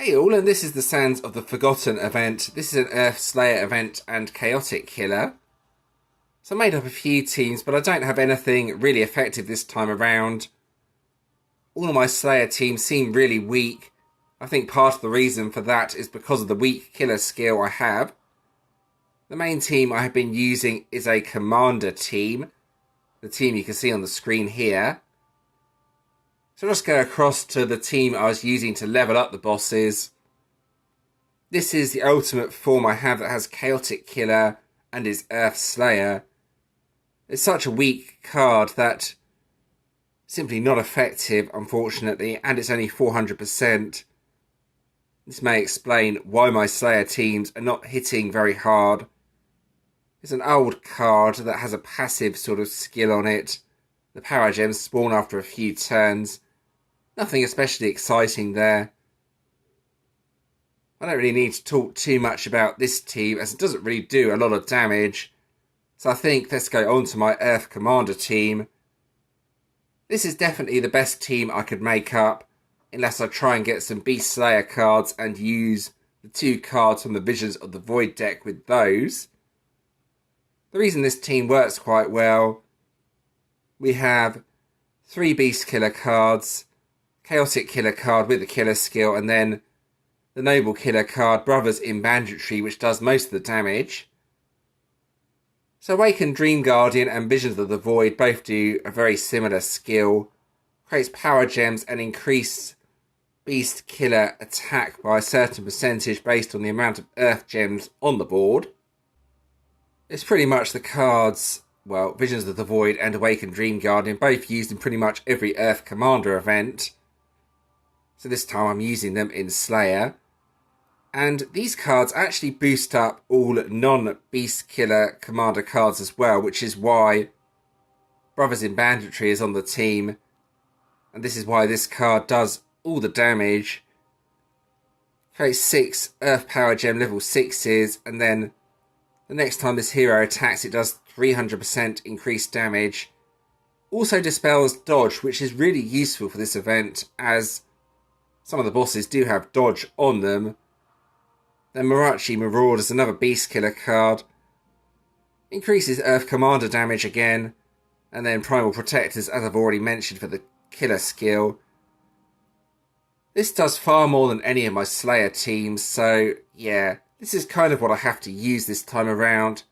Hey all, and this is the Sands of the Forgotten event. This is an Earth Slayer event and Chaotic Killer. So I made up a few teams, but I don't have anything really effective this time around. All of my Slayer teams seem really weak. I think part of the reason for that is because of the weak killer skill I have. The main team I have been using is a Commander team. The team you can see on the screen here. So I'll just go across to the team I was using to level up the bosses. This is the ultimate form I have that has Chaotic Killer and is Earth Slayer. It's such a weak card that simply not effective, unfortunately, and it's only 400%. This may explain why my Slayer teams are not hitting very hard. It's an old card that has a passive sort of skill on it. The power gems spawn after a few turns. Nothing especially exciting there. I don't really need to talk too much about this team as it doesn't really do a lot of damage. So I think let's go on to my Earth Commander team. This is definitely the best team I could make up, unless I try and get some Beast Slayer cards and use the 2 cards from the Visions of the Void deck with those. The reason this team works quite well, we have 3 Beast Killer cards, Chaotic Killer card with the killer skill, and then the Noble Killer card, Brothers in Banditry, which does most of the damage. So Awakened Dream Guardian and Visions of the Void both do a very similar skill. Creates power gems and increase Beast Killer attack by a certain percentage based on the amount of Earth gems on the board. It's pretty much the cards, well, Visions of the Void and Awakened Dream Guardian, both used in pretty much every Earth Commander event. So this time I'm using them in Slayer. And these cards actually boost up all non-Beast Killer Commander cards as well, which is why Brothers in Banditry is on the team. And this is why this card does all the damage. Creates 6 Earth Power Gem level 6s, and then the next time this hero attacks it does 300% increased damage. Also dispels dodge, which is really useful for this event as some of the bosses do have dodge on them. Then Marachi Maraud is another Beast Killer card. Increases Earth Commander damage again. And then Primal Protectors, as I've already mentioned, for the killer skill. This does far more than any of my Slayer teams, so yeah, this is kind of what I have to use this time around.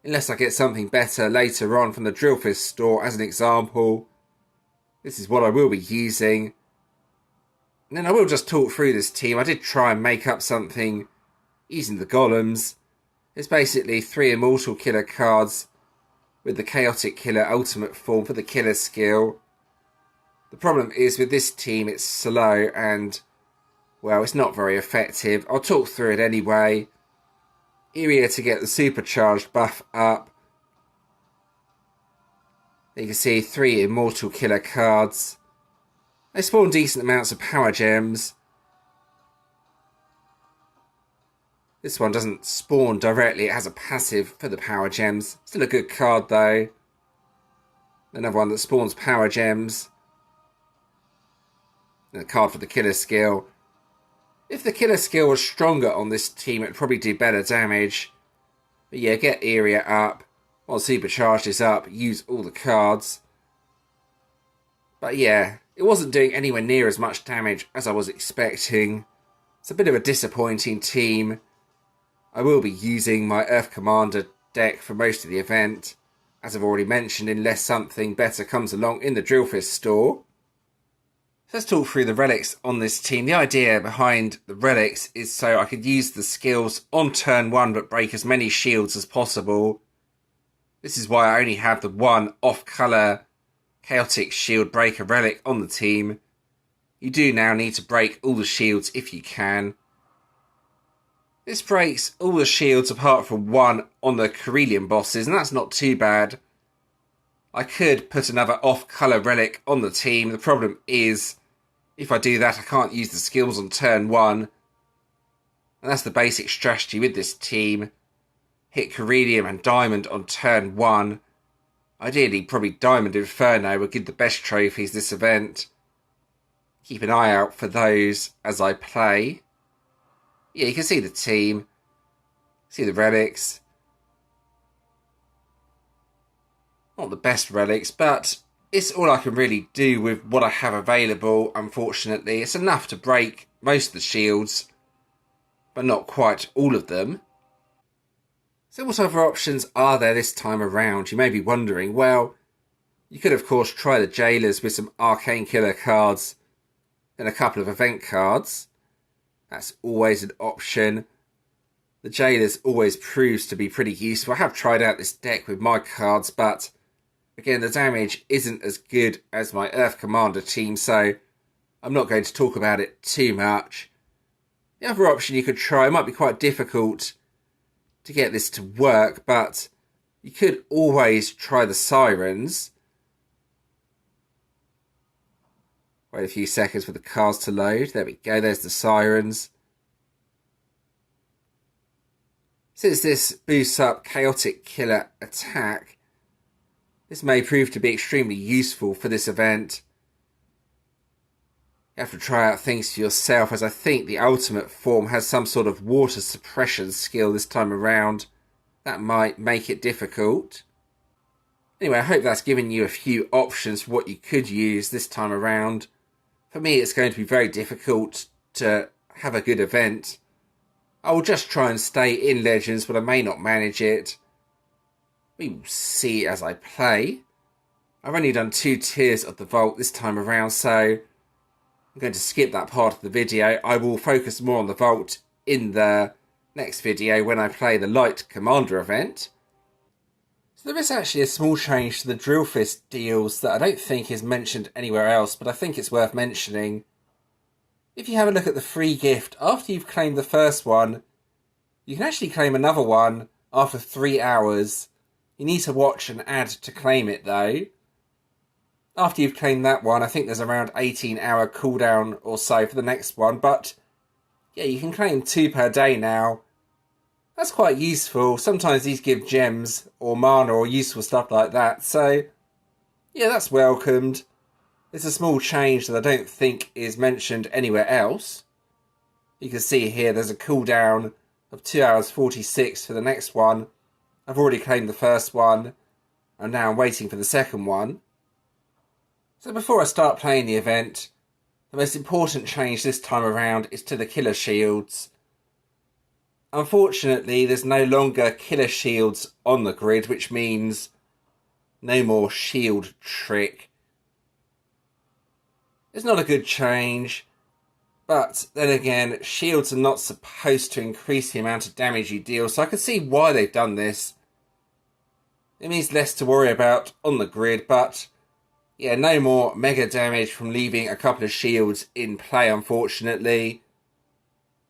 Unless I get something better later on from the Drillfist store as an example. This is what I will be using. And then I will just talk through this team. I did try and make up something using the golems. It's basically 3 Immortal Killer cards with the Chaotic Killer ultimate form for the killer skill. The problem is with this team it's slow and, well, it's not very effective. I'll talk through it anyway. Area to get the supercharged buff up. You can see 3 Immortal Killer cards. They spawn decent amounts of power gems. This one doesn't spawn directly, it has a passive for the power gems. Still a good card though. Another one that spawns power gems. And a card for the killer skill. If the killer skill was stronger on this team, it'd probably do better damage. But yeah, get area up. Once supercharged is up, use all the cards. But yeah, it wasn't doing anywhere near as much damage as I was expecting. It's a bit of a disappointing team. I will be using my Earth Commander deck for most of the event, as I've already mentioned, unless something better comes along in the Drillfist store. So let's talk through the relics on this team. The idea behind the relics is so I could use the skills on turn 1 but break as many shields as possible. This is why I only have the 1 off-colour Chaotic Shield Breaker relic on the team. You do now need to break all the shields if you can. This breaks all the shields apart from 1 on the korelium bosses, and that's not too bad. I could put another off-colour relic on the team. The problem is, if I do that, I can't use the skills on turn 1. And that's the basic strategy with this team. Hit korelium and diamond on turn 1. Ideally, probably Diamond Inferno would give the best trophies this event. Keep an eye out for those as I play. Yeah, you can see the team, see the relics. Not the best relics, but it's all I can really do with what I have available, unfortunately. It's enough to break most of the shields, but not quite all of them. So what other options are there this time around? You may be wondering. Well, you could of course try the Jailers with some Arcane Killer cards and a couple of event cards. That's always an option. The Jailers always proves to be pretty useful. I have tried out this deck with my cards, but again, the damage isn't as good as my Earth Commander team, so I'm not going to talk about it too much. The other option you could try, it might be quite difficult to get this to work, but you could always try the Sirens. Wait a few seconds for the cards to load. There we go, there's the Sirens. Since this boosts up Chaotic Killer attack, this may prove to be extremely useful for this event. You have to try out things for yourself, as I think the ultimate form has some sort of water suppression skill this time around. That might make it difficult. Anyway, I hope that's given you a few options for what you could use this time around. For me, it's going to be very difficult to have a good event. I will just try and stay in Legends, but I may not manage it. We will see as I play. I've only done 2 tiers of the Vault this time around, so I'm going to skip that part of the video. I will focus more on the Vault in the next video when I play the Light Commander event. So there is actually a small change to the Drill Fist deals that I don't think is mentioned anywhere else, but I think it's worth mentioning. If you have a look at the free gift, after you've claimed the first one, you can actually claim another one after 3 hours. You need to watch an ad to claim it though. After you've claimed that one, I think there's around 18-hour cooldown or so for the next one, but yeah, you can claim 2 per day now. That's quite useful. Sometimes these give gems or mana or useful stuff like that, so yeah, that's welcomed. It's a small change that I don't think is mentioned anywhere else. You can see here there's a cooldown of 2 hours 46 for the next one. I've already claimed the first one, and now I'm waiting for the second one. So before I start playing the event, the most important change this time around is to the killer shields. Unfortunately, there's no longer killer shields on the grid, which means no more shield trick. It's not a good change, but then again, shields are not supposed to increase the amount of damage you deal, so I can see why they've done this. It means less to worry about on the grid, but yeah, no more mega damage from leaving a couple of shields in play, unfortunately.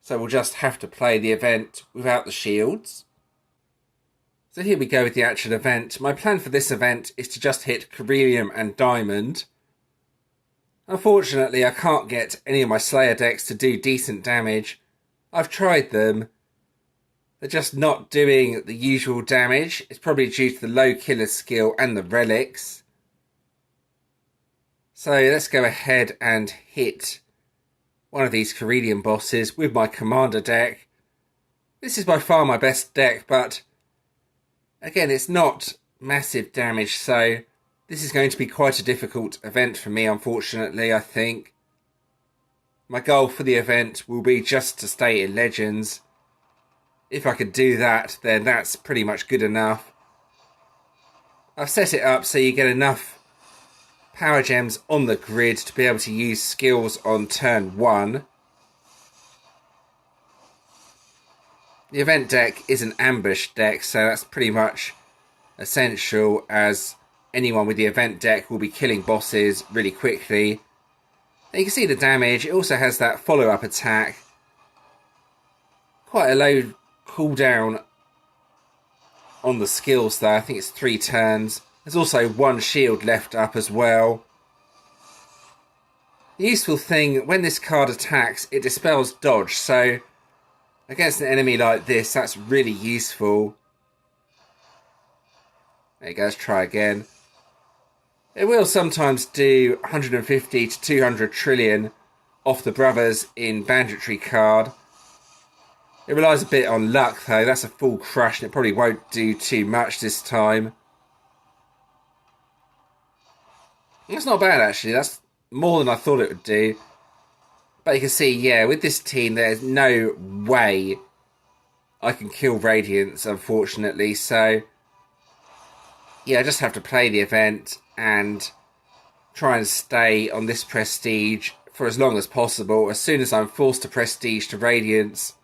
So we'll just have to play the event without the shields. So here we go with the actual event. My plan for this event is to just hit Korelium and Diamond. Unfortunately, I can't get any of my Slayer decks to do decent damage. I've tried them. They're just not doing the usual damage. It's probably due to the low killer skill and the relics. So let's go ahead and hit one of these Korelium bosses with my Commander deck. This is by far my best deck, but again, it's not massive damage, so this is going to be quite a difficult event for me, unfortunately, I think. My goal for the event will be just to stay in Legends. If I could do that, then that's pretty much good enough. I've set it up so you get enough power gems on the grid to be able to use skills on turn 1. The event deck is an ambush deck, so that's pretty much essential, as anyone with the event deck will be killing bosses really quickly. And you can see the damage. It also has that follow-up attack. Quite a low cooldown on the skills though. I think it's 3 turns. There's also 1 shield left up as well. The useful thing, when this card attacks, it dispels dodge, so against an enemy like this, that's really useful. There you go, let's try again. It will sometimes do 150 to 200 trillion off the brothers in banditry card. It relies a bit on luck though. That's a full crush and it probably won't do too much this time. That's not bad actually. That's more than I thought it would do. But you can see, yeah, with this team, there's no way I can kill Radiance, unfortunately. So, yeah, I just have to play the event and try and stay on this prestige for as long as possible. As soon as I'm forced to prestige to Radiance,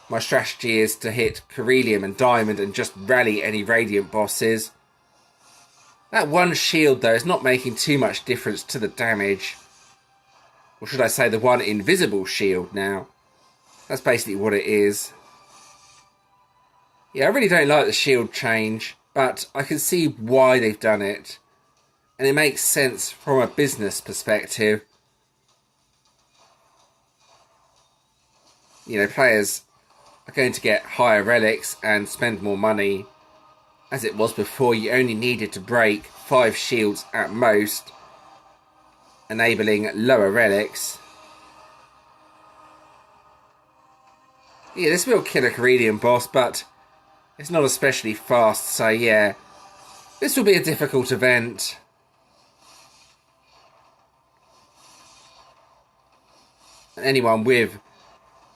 my strategy is to hit Korelium and Diamond and just rally any Radiant bosses. That one shield, though, is not making too much difference to the damage. Or should I say the one invisible shield now. That's basically what it is. Yeah, I really don't like the shield change, but I can see why they've done it. And it makes sense from a business perspective. You know, players are going to get higher relics and spend more money. As it was before, you only needed to break 5 shields at most, enabling lower relics. Yeah, this will kill a Korelium boss, but it's not especially fast, so yeah. This will be a difficult event. And anyone with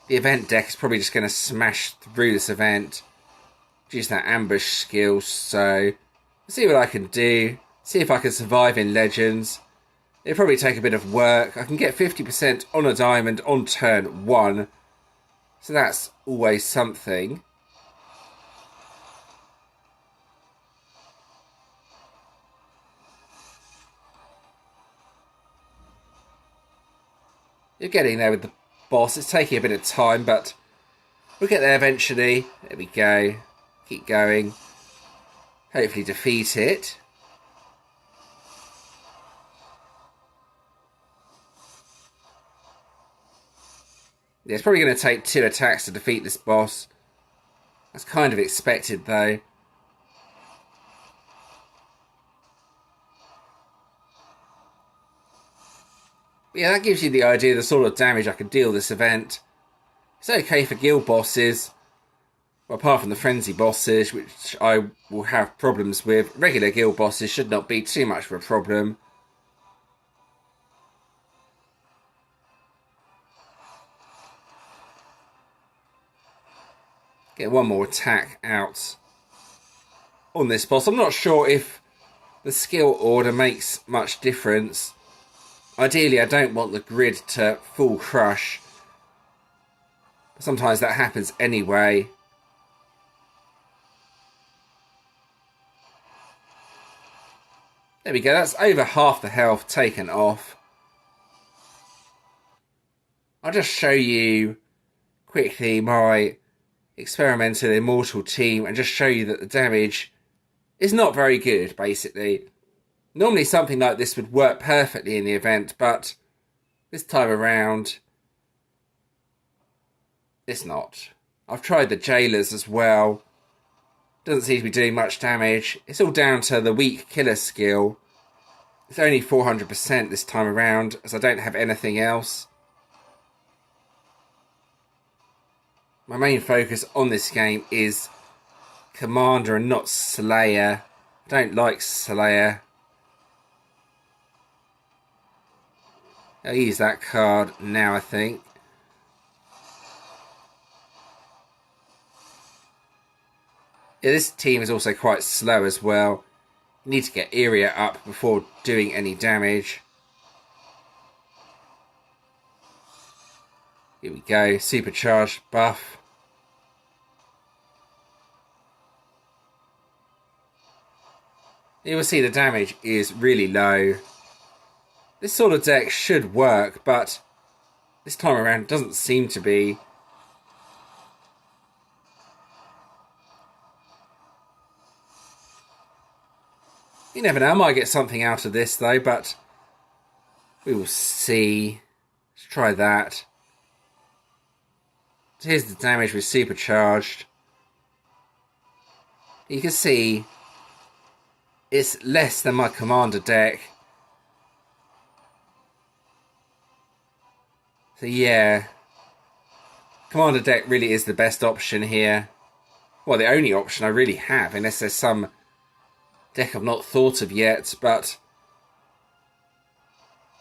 the event deck is probably just going to smash through this event. Use that ambush skill, so see what I can do. See if I can survive in Legends. It'll probably take a bit of work. I can get 50% on a diamond on turn 1. So that's always something. You're getting there with the boss. It's taking a bit of time, but we'll get there eventually. There we go. Keep going. Hopefully defeat it. Yeah, it's probably going to take 2 attacks to defeat this boss. That's kind of expected, though. But yeah, that gives you the idea of the sort of damage I could deal this event. It's okay for guild bosses. Well, apart from the frenzy bosses, which I will have problems with. Regular guild bosses should not be too much of a problem. Get one more attack out on this boss. I'm not sure if the skill order makes much difference. Ideally, I don't want the grid to full crush. Sometimes that happens anyway. There we go, that's over half the health taken off. I'll just show you quickly my experimental immortal team and just show you that the damage is not very good, basically. Normally something like this would work perfectly in the event, but this time around, it's not. I've tried the jailers as well. Doesn't seem to be doing much damage. It's all down to the weak killer skill. It's only 400% this time around, as I don't have anything else. My main focus on this game is Commander and not Slayer. I don't like Slayer. I'll use that card now, I think. Yeah, this team is also quite slow as well. You need to get area up before doing any damage. Here we go, supercharged buff. You will see the damage is really low. This sort of deck should work, but this time around it doesn't seem to be. You never know, I might get something out of this though, but we will see. Let's try that. So here's the damage with supercharged. You can see it's less than my commander deck. So yeah, Commander deck really is the best option here. Well, the only option I really have, unless there's some deck I've not thought of yet, but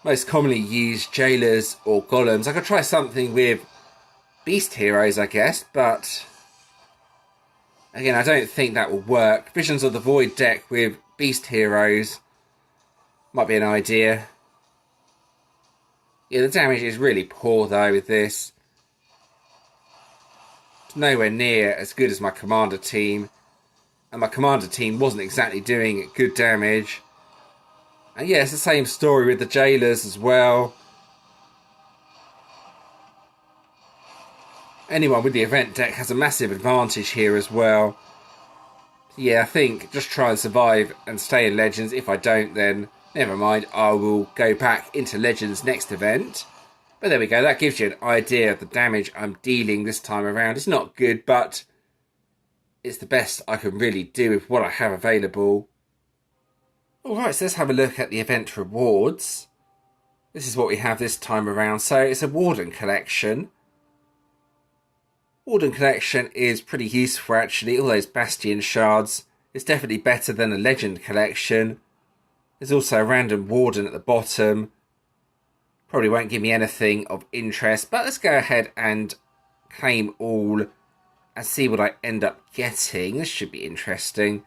most commonly used jailers or golems. I could try something with beast heroes, I guess, but again, I don't think that will work. Visions of the Void deck with beast heroes might be an idea. Yeah, the damage is really poor though with this. It's nowhere near as good as my commander team. And my commander team wasn't exactly doing good damage. And yeah, it's the same story with the jailers as well. Anyone with the event deck has a massive advantage here as well. Yeah, I think just try and survive and stay in Legends. If I don't, then never mind. I will go back into Legends next event. But there we go. That gives you an idea of the damage I'm dealing this time around. It's not good, but it's the best I can really do with what I have available. Alright, so let's have a look at the event rewards. This is what we have this time around. So it's a Warden collection. Warden collection is pretty useful actually. All those Bastion shards. It's definitely better than a Legend collection. There's also a random Warden at the bottom. Probably won't give me anything of interest. But let's go ahead and claim all and see what I end up getting. This should be interesting.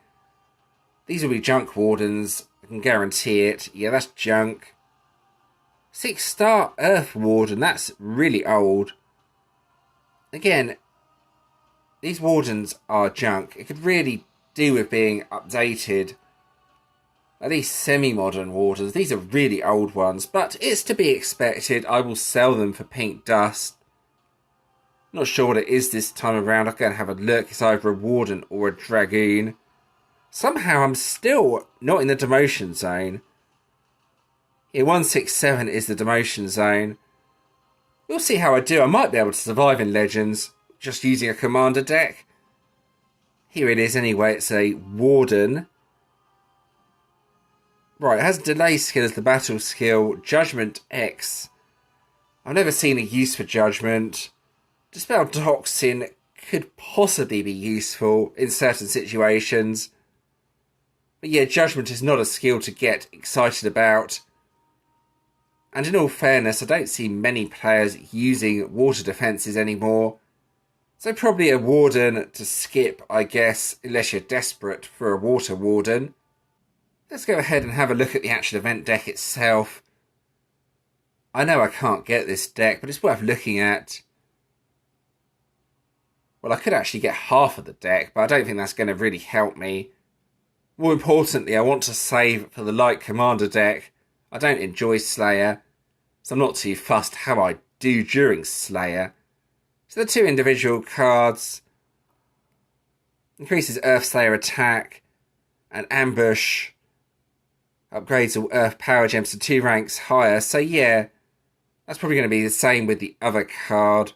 These will be junk Wardens. I can guarantee it. Yeah, that's junk. 6-star Earth Warden. That's really old. Again, these Wardens are junk. It could really do with being updated. Are these semi-modern Wardens? These are really old ones, but it's to be expected. I will sell them for pink dust. Not sure what it is this time around. I'll go and have a look. It's either a Warden or a Dragoon. Somehow I'm still not in the demotion zone. Yeah, 167 is the demotion zone. We'll see how I do. I might be able to survive in Legends just using a commander deck. Here it is anyway. It's a Warden. Right, it has delay skill as the battle skill. Judgment X. I've never seen a use for Judgment. Dispel Toxin could possibly be useful in certain situations. But yeah, Judgment is not a skill to get excited about. And in all fairness, I don't see many players using water defences anymore. So probably a Warden to skip, I guess, unless you're desperate for a Water Warden. Let's go ahead and have a look at the actual event deck itself. I know I can't get this deck, but it's worth looking at. Well, I could actually get half of the deck, but I don't think that's going to really help me. More importantly, I want to save for the light commander deck. I don't enjoy Slayer, so I'm not too fussed how I do during Slayer. So the 2 individual cards increases Earth Slayer attack and ambush. Upgrades all Earth power gems to 2 ranks higher. So yeah, that's probably going to be the same with the other card.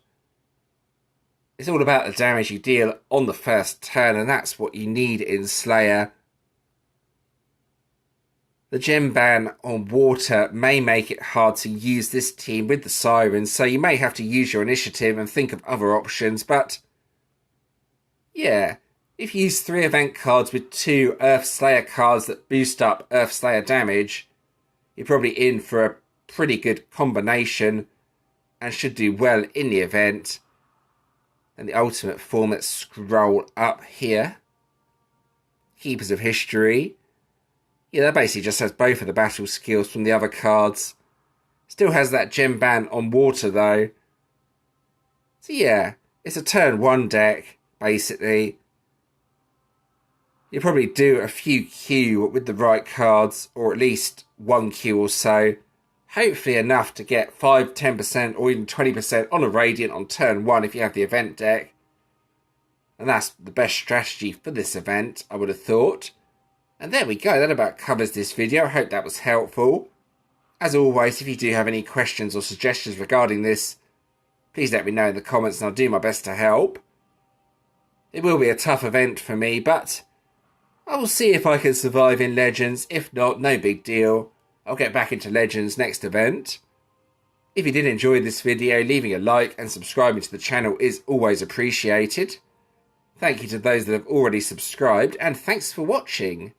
It's all about the damage you deal on the first turn, and that's what you need in Slayer. The gem ban on water may make it hard to use this team with the Sirens, so you may have to use your initiative and think of other options, but yeah, if you use 3 event cards with 2 Earth Slayer cards that boost up Earth Slayer damage, you're probably in for a pretty good combination and should do well in the event. And the ultimate form, let's scroll up here. Keepers of History. Yeah, that basically just has both of the battle skills from the other cards. Still has that gem ban on water though. So yeah, it's a turn 1 deck, basically. You probably do a few Q with the right cards, or at least 1 Q or so. Hopefully enough to get 5, 10% or even 20% on a Radiant on turn 1 if you have the event deck. And that's the best strategy for this event, I would have thought. And there we go, that about covers this video. I hope that was helpful. As always, if you do have any questions or suggestions regarding this, please let me know in the comments and I'll do my best to help. It will be a tough event for me, but I will see if I can survive in Legends. If not, no big deal. I'll get back into Legends next event. If you did enjoy this video, leaving a like and subscribing to the channel is always appreciated. Thank you to those that have already subscribed, and thanks for watching.